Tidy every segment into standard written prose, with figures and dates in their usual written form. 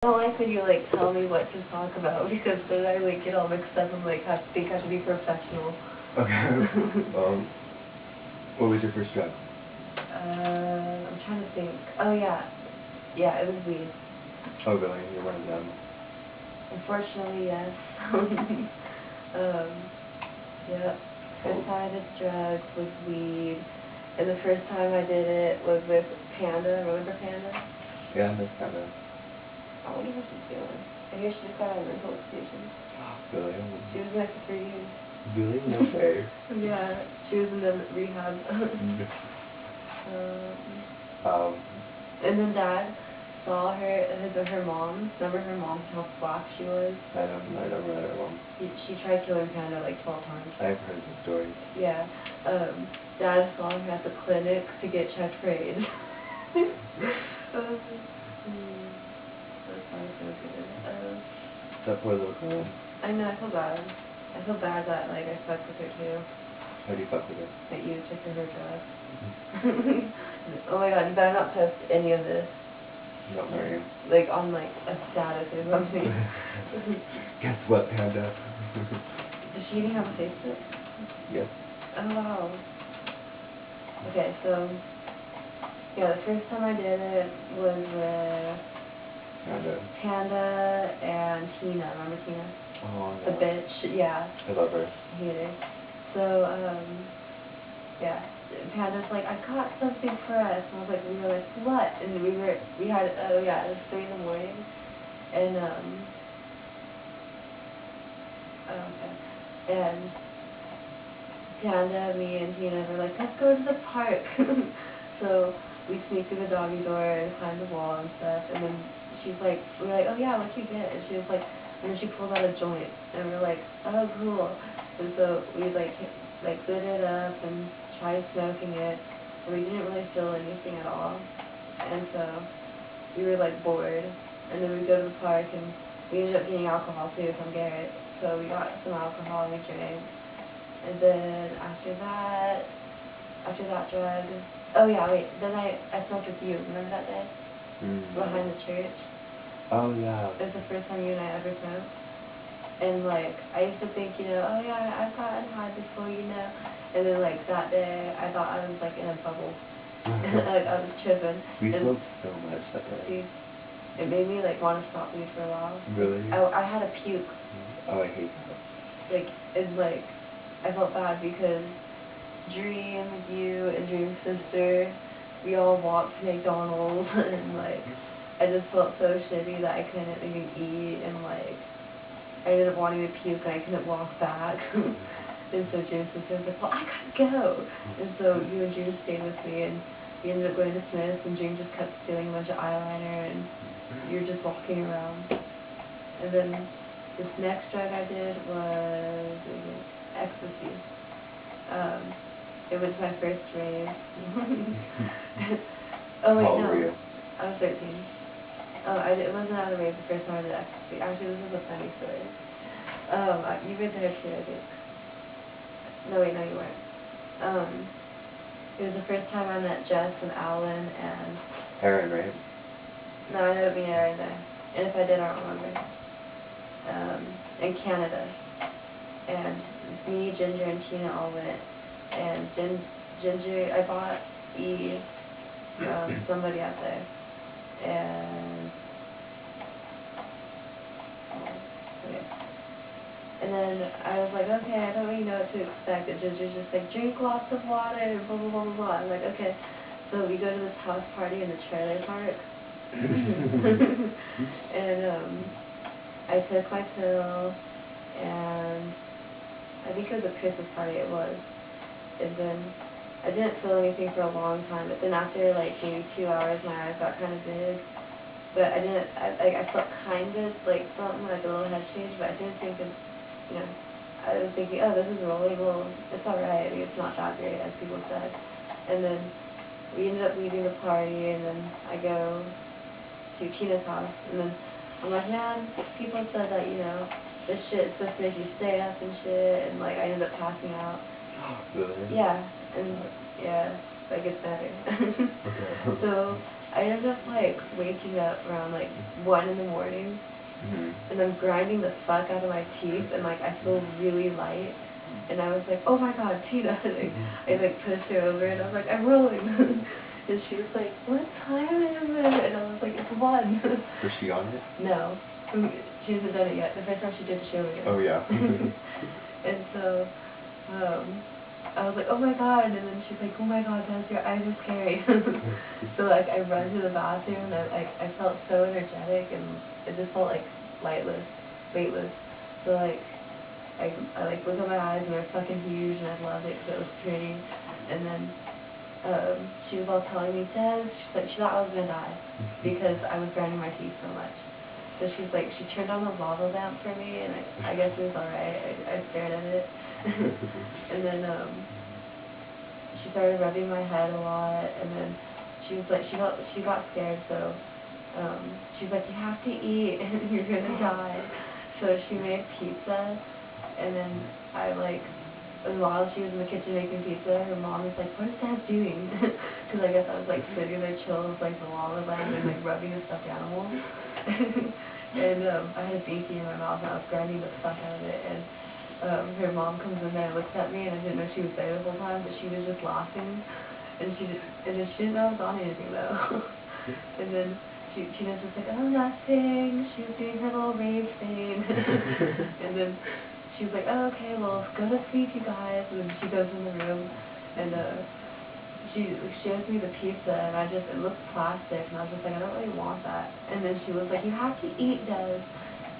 I don't like when you like tell me what to talk about because then I like get all mixed up and like have to think I have to be professional. Okay. What was your first drug? I'm trying to think. Oh yeah. Yeah, it was weed. Oh really? You're one of them. Unfortunately, yes. um, yeah. First time I did drugs was weed. And the first time I did it was with Panda. Remember Panda? Yeah, that's kind of... I wonder how she's doing. I hear she just got out of mental institution. Really? She was there for 3 years. Really? No way. Yeah, she was in the rehab. um, And then Dad saw her mom. Remember her mom, how black she was? I don't remember that one. She tried killing Panda like 12 times. I've heard the story. Yeah. Dad saw her at the clinic to get checked for AIDS. That's probably so good. That poor little girl. I know, I feel bad. I feel bad that like I fucked with her too. How do you fuck with her? That you took her drugs. Oh my god, you better not post any of this. Not worrying. Like on like a status or something. Guess what, Panda? Does she even have a Facebook? Yes. Oh wow. Okay, so yeah, the first time I did it was with Panda and Tina. Remember Tina? Oh, The no. bitch, yeah. I love her. I hate her. So, yeah. Panda's like, I got something for us. And I was like, we were like, what? And we had, oh yeah, it was 3 in the morning. And, and Panda, me, and Tina were like, let's go to the park. So we sneaked through the doggy door and climbed the wall and stuff. And then she's like, we were like, oh yeah, what'd you get? And she was like, and then she pulled out a joint. And we were like, oh cool. And so we like lit it up and tried smoking it. And we didn't really feel anything at all. And so we were like bored. And then we go to the park and we ended up getting alcohol too from Garrett. So we got some alcohol and we drank. And then after that drug, oh yeah, wait, then I smoked with you, remember that day? Behind the church? Oh yeah. It was the first time you and I ever smoked. And like, I used to think, oh yeah, I've gotten high before, And then like that day, I thought I was like in a bubble. Like I was tripping. We smoked so much that day. Dude, it made me like want to stop weed for a while. Really? I had a puke. Oh, I hate that. Like, it's like, I felt bad because Dream, you, and Dream's sister, we all walked to McDonald's, and like, I just felt so shitty that I couldn't even eat, and like, I ended up wanting to puke and I couldn't walk back. And so Dream's sister was like, well, I gotta go. And so you and Dream stayed with me, and we ended up going to Smith's, and Dream just kept stealing a bunch of eyeliner, and you're just walking around. And then this next drug I did was ecstasy. It was my first rave. Oh wait, How old no. were you? I was 13. Oh, it wasn't at a rave the first time I did ecstasy. Actually, this is a funny story. You were there too, I think. No, wait, no, you weren't. It was the first time I met Jess and Alan and... Aaron, right? No, I never been Aaron there. And if I did, I don't remember. In Canada. And me, Ginger, and Tina all went. And Ginger, I bought E from somebody out there. And... okay. And then I was like, okay, I don't really know what to expect. And Ginger's just like, drink lots of water, and blah, blah, blah, blah, blah. I'm like, okay. So we go to this house party in the trailer park. And I took my pill, and I think it was a Christmas party, it was. And then I didn't feel anything for a long time, but then after like maybe 2 hours, my eyes got kind of big. But I felt kind of like something, like a little head change, but I didn't think of, I was thinking, oh, this is rolling, well, it's alright, I mean, it's not that great, as people said. And then we ended up leaving the party, and then I go to Tina's house, and then I'm like, man, people said that, this shit is supposed to make you stay up and shit, and like, I ended up passing out. Really? Yeah, and yeah, like, it's better. Okay. So I ended up like waking up around like 1 in the morning, and I'm grinding the fuck out of my teeth, and like I feel really light, and I was like, oh my god, Tina, and I like pushed her over, and I was like, I'm rolling, and she was like, what time is it? And I was like, it's 1. Was she on it? No, she hasn't done it yet. The first time she did the show again. Oh yeah. And so, I was like, oh my god, and then she's like, oh my god, Des, your eyes are scary. So like, I run to the bathroom, and I felt so energetic, and it just felt like weightless. So like, I like looked at my eyes, and they're fucking huge, and I loved it because it was pretty. And then, she was all telling me, Des, she's like, she thought I was gonna die, because I was grinding my teeth so much. So she's like, she turned on the lava lamp for me, and I guess it was alright. I stared at it. And then, she started rubbing my head a lot, and then she was like, she got scared, so, she's like, you have to eat, and you're gonna die. So she made pizza, and then and while she was in the kitchen making pizza, her mom was like, what is Dad doing? Because I guess I was like sitting there chill with like the lava lamp and like rubbing a stuffed animal. And I had a binky in my mouth, and I was grinding the fuck out of it, and her mom comes in there and looks at me, and I didn't know she was there the whole time, but she was just laughing, and she didn't know I was on anything though. And then she was just like, oh, nothing, she was doing her little rave thing. And then she was like, oh, okay, well, go to sleep, you guys. And then she goes in the room, and she shows me the pizza, and it looked plastic, and I was just like, I don't really want that. And then she was like, you have to eat, Des.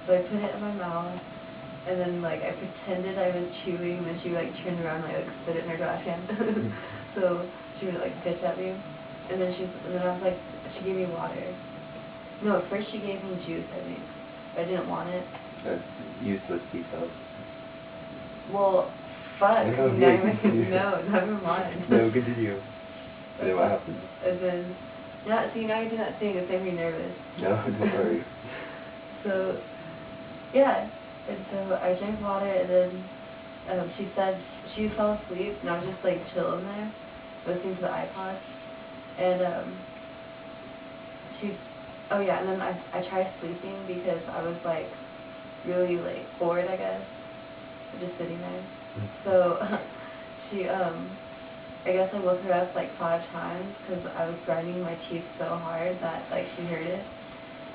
So I put it in my mouth, and then like I pretended I was chewing, and then she like turned around and like spit it in her trash can. So she would like bitch at me, and then I was like, she gave me water. No, at first she gave me juice, I think. But I didn't want it. That's useless pizza. Well, fuck. No, No, never mind. No, continue. And then what happened? And then, now you're doing that thing that's making me nervous. No, don't worry. So, yeah. And so I drank water, and then she said she fell asleep, and I was just like chilling there, listening to the iPod. And and then I tried sleeping because I was like really like bored, I guess, just sitting there. So I guess I woke her up like 5 times because I was grinding my teeth so hard that like she heard it.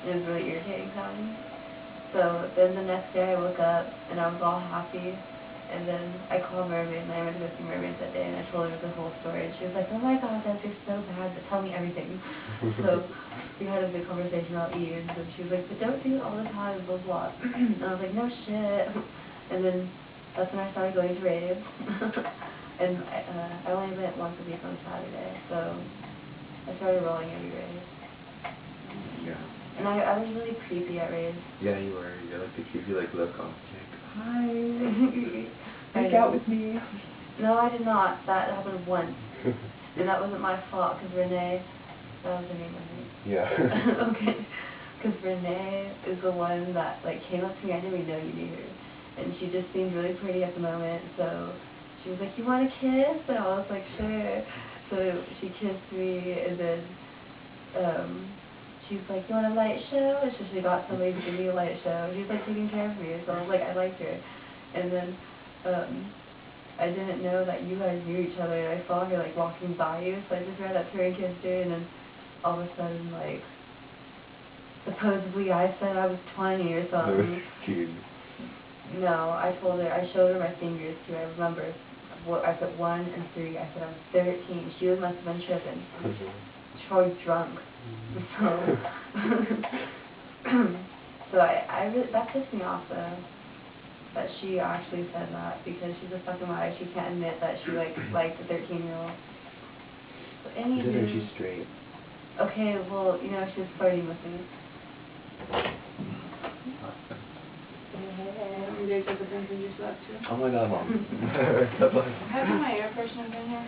It was really irritating sounding. So then the next day I woke up and I was all happy, and then I called Mermaid, and I went to go see Mermaid that day, and I told her the whole story, and she was like, oh my god, Des, you're so bad, but tell me everything. So we had a big conversation about Ian, and she was like, but don't do it all the time, blah blah. And I was like, no shit. And then that's when I started going to raves. And I only went once a week on Saturday, so I started rolling every rave. Yeah. And I was really creepy at raves. Yeah, you were. You like the creepy look on. Hi. Make out with me. No, I did not. That happened once. And that wasn't my fault, because Renee, that was her name, I think. Yeah. Okay. Because Renee is the one that like came up to me. I didn't even know you knew her. And she just seemed really pretty at the moment, so she was like, you want a kiss? And I was like, sure. So she kissed me, and then she was like, you want a light show? And so she got somebody to give me a light show. She was like taking care of me, so I was like, I liked her. And then I didn't know that you guys knew each other, and I saw her like walking by you, so I just ran up to her and kissed her, and then all of a sudden, like, supposedly I said I was 20 or something. No, I told her, I showed her my fingers too, I remember. I put 1 and 3, I said I was 13. She must have been tripping. She was drunk. So, so that pissed me off though, that she actually said that, because she's a fucking liar. She can't admit that she liked a 13-year-old. So anywho, she's straight. Okay, well, you know, she was flirting with me. There's other things in your left too. Oh my god, Mom. How come my air freshener been here?